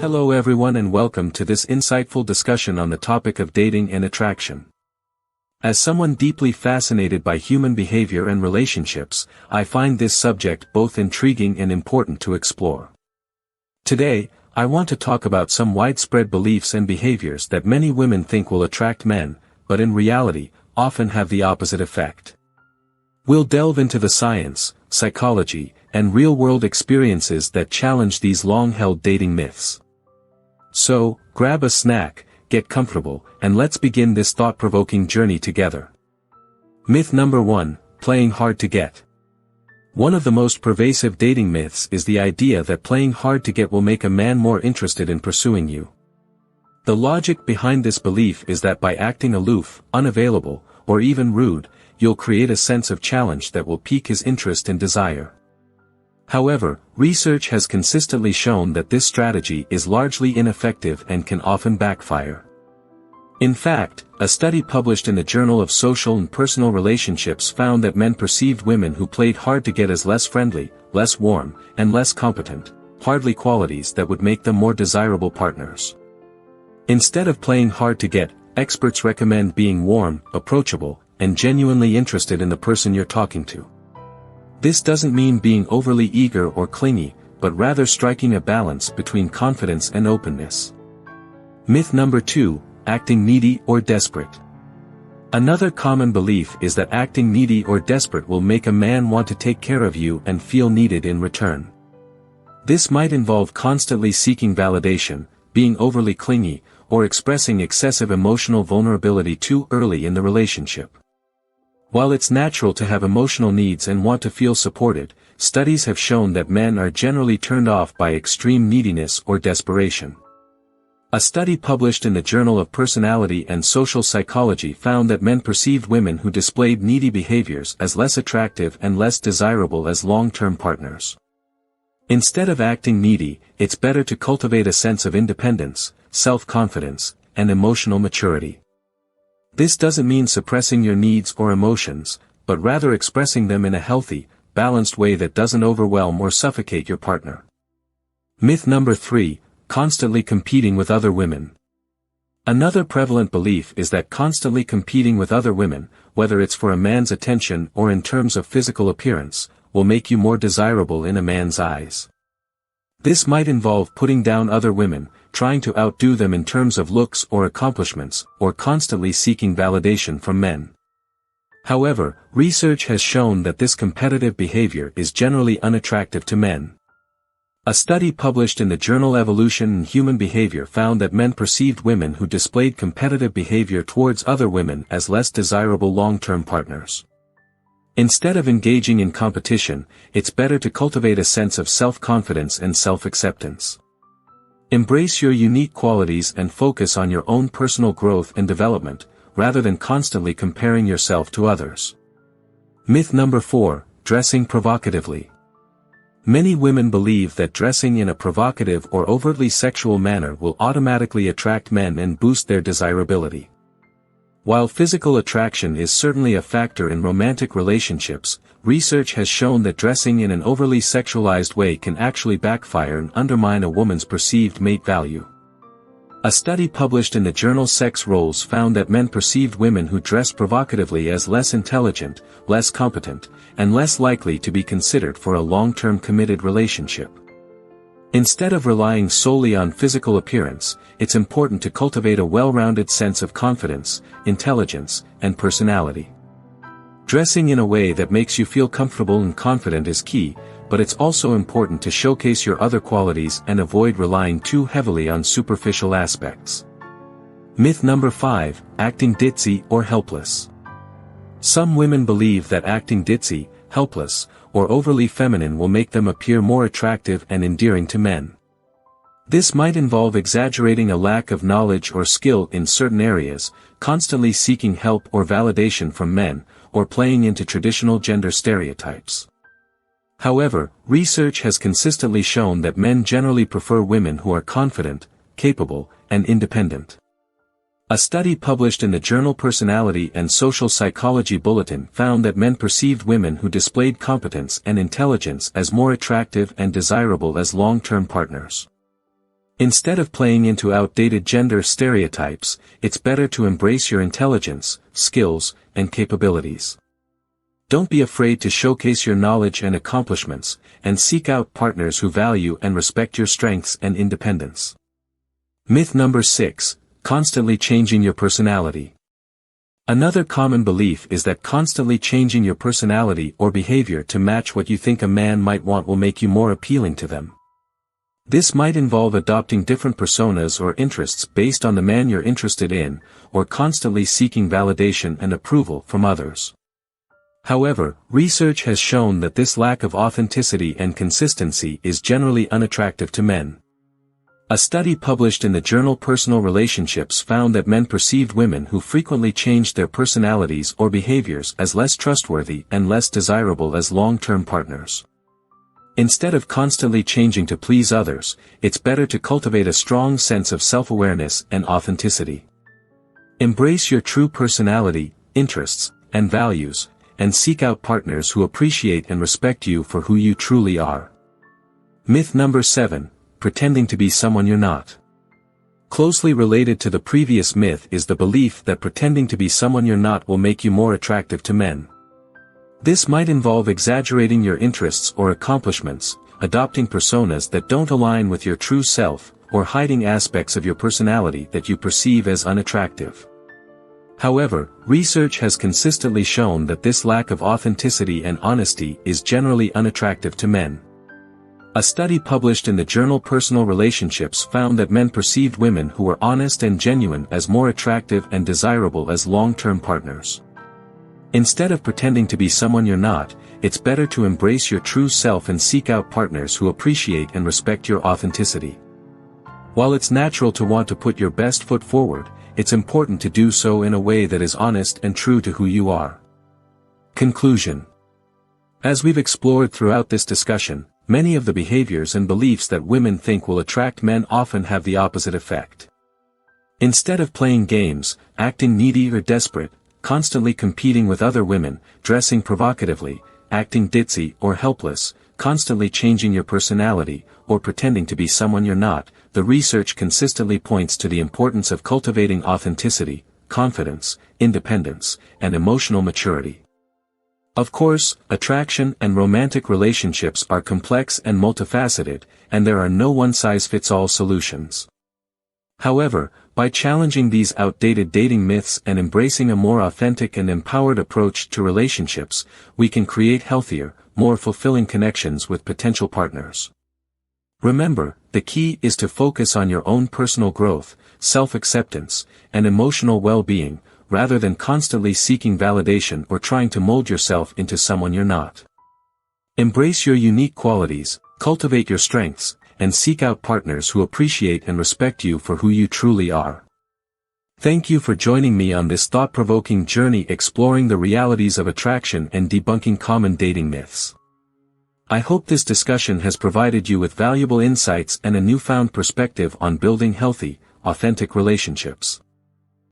Hello everyone and welcome to this insightful discussion on the topic of dating and attraction. As someone deeply fascinated by human behavior and relationships, I find this subject both intriguing and important to explore. Today, I want to talk about some widespread beliefs and behaviors that many women think will attract men, but in reality, often have the opposite effect. We'll delve into the science, psychology, and real-world experiences that challenge these long-held dating myths. So, grab a snack, get comfortable, and let's begin this thought-provoking journey together. Myth number 1, playing hard to get. One of the most pervasive dating myths is the idea that playing hard to get will make a man more interested in pursuing you. The logic behind this belief is that by acting aloof, unavailable, or even rude, you'll create a sense of challenge that will pique his interest and desire. However, research has consistently shown that this strategy is largely ineffective and can often backfire. In fact, a study published in the Journal of Social and Personal Relationships found that men perceived women who played hard to get as less friendly, less warm, and less competent, hardly qualities that would make them more desirable partners. Instead of playing hard to get, experts recommend being warm, approachable, and genuinely interested in the person you're talking to. This doesn't mean being overly eager or clingy, but rather striking a balance between confidence and openness. Myth number 2, acting needy or desperate. Another common belief is that acting needy or desperate will make a man want to take care of you and feel needed in return. This might involve constantly seeking validation, being overly clingy, or expressing excessive emotional vulnerability too early in the relationship. While it's natural to have emotional needs and want to feel supported, studies have shown that men are generally turned off by extreme neediness or desperation. A study published in the Journal of Personality and Social Psychology found that men perceived women who displayed needy behaviors as less attractive and less desirable as long-term partners. Instead of acting needy, it's better to cultivate a sense of independence, self-confidence, and emotional maturity. This doesn't mean suppressing your needs or emotions, but rather expressing them in a healthy, balanced way that doesn't overwhelm or suffocate your partner. Myth number 3, constantly competing with other women. Another prevalent belief is that constantly competing with other women, whether it's for a man's attention or in terms of physical appearance, will make you more desirable in a man's eyes. This might involve putting down other women, trying to outdo them in terms of looks or accomplishments, or constantly seeking validation from men. However, research has shown that this competitive behavior is generally unattractive to men. A study published in the journal Evolution and Human Behavior found that men perceived women who displayed competitive behavior towards other women as less desirable long-term partners. Instead of engaging in competition, it's better to cultivate a sense of self-confidence and self-acceptance. Embrace your unique qualities and focus on your own personal growth and development, rather than constantly comparing yourself to others. Myth number 4, dressing provocatively. Many women believe that dressing in a provocative or overtly sexual manner will automatically attract men and boost their desirability. While physical attraction is certainly a factor in romantic relationships, research has shown that dressing in an overly sexualized way can actually backfire and undermine a woman's perceived mate value. A study published in the journal Sex Roles found that men perceived women who dressed provocatively as less intelligent, less competent, and less likely to be considered for a long-term committed relationship. Instead of relying solely on physical appearance, it's important to cultivate a well-rounded sense of confidence, intelligence, and personality. Dressing in a way that makes you feel comfortable and confident is key, but it's also important to showcase your other qualities and avoid relying too heavily on superficial aspects. Myth number 5, acting ditzy or helpless. Some women believe that acting ditzy, helpless, or overly feminine will make them appear more attractive and endearing to men. This might involve exaggerating a lack of knowledge or skill in certain areas, constantly seeking help or validation from men, or playing into traditional gender stereotypes. However, research has consistently shown that men generally prefer women who are confident, capable, and independent. A study published in the journal Personality and Social Psychology Bulletin found that men perceived women who displayed competence and intelligence as more attractive and desirable as long-term partners. Instead of playing into outdated gender stereotypes, it's better to embrace your intelligence, skills, and capabilities. Don't be afraid to showcase your knowledge and accomplishments, and seek out partners who value and respect your strengths and independence. Myth number 6, constantly changing your personality. Another common belief is that constantly changing your personality or behavior to match what you think a man might want will make you more appealing to them. This might involve adopting different personas or interests based on the man you're interested in, or constantly seeking validation and approval from others. However, research has shown that this lack of authenticity and consistency is generally unattractive to men. A study published in the journal Personal Relationships found that men perceived women who frequently changed their personalities or behaviors as less trustworthy and less desirable as long-term partners. Instead of constantly changing to please others, it's better to cultivate a strong sense of self-awareness and authenticity. Embrace your true personality, interests, and values, and seek out partners who appreciate and respect you for who you truly are. Myth number 7. Pretending to be someone you're not. Closely related to the previous myth is the belief that pretending to be someone you're not will make you more attractive to men. This might involve exaggerating your interests or accomplishments, adopting personas that don't align with your true self, or hiding aspects of your personality that you perceive as unattractive. However, research has consistently shown that this lack of authenticity and honesty is generally unattractive to men. A study published in the journal Personal Relationships found that men perceived women who were honest and genuine as more attractive and desirable as long-term partners. Instead of pretending to be someone you're not, it's better to embrace your true self and seek out partners who appreciate and respect your authenticity. While it's natural to want to put your best foot forward, it's important to do so in a way that is honest and true to who you are. Conclusion. As we've explored throughout this discussion, many of the behaviors and beliefs that women think will attract men often have the opposite effect. Instead of playing games, acting needy or desperate, constantly competing with other women, dressing provocatively, acting ditzy or helpless, constantly changing your personality, or pretending to be someone you're not, the research consistently points to the importance of cultivating authenticity, confidence, independence, and emotional maturity. Of course, attraction and romantic relationships are complex and multifaceted, and there are no one-size-fits-all solutions. However, by challenging these outdated dating myths and embracing a more authentic and empowered approach to relationships, we can create healthier, more fulfilling connections with potential partners. Remember, the key is to focus on your own personal growth, self-acceptance, and emotional well-being, rather than constantly seeking validation or trying to mold yourself into someone you're not. Embrace your unique qualities, cultivate your strengths, and seek out partners who appreciate and respect you for who you truly are. Thank you for joining me on this thought-provoking journey exploring the realities of attraction and debunking common dating myths. I hope this discussion has provided you with valuable insights and a newfound perspective on building healthy, authentic relationships.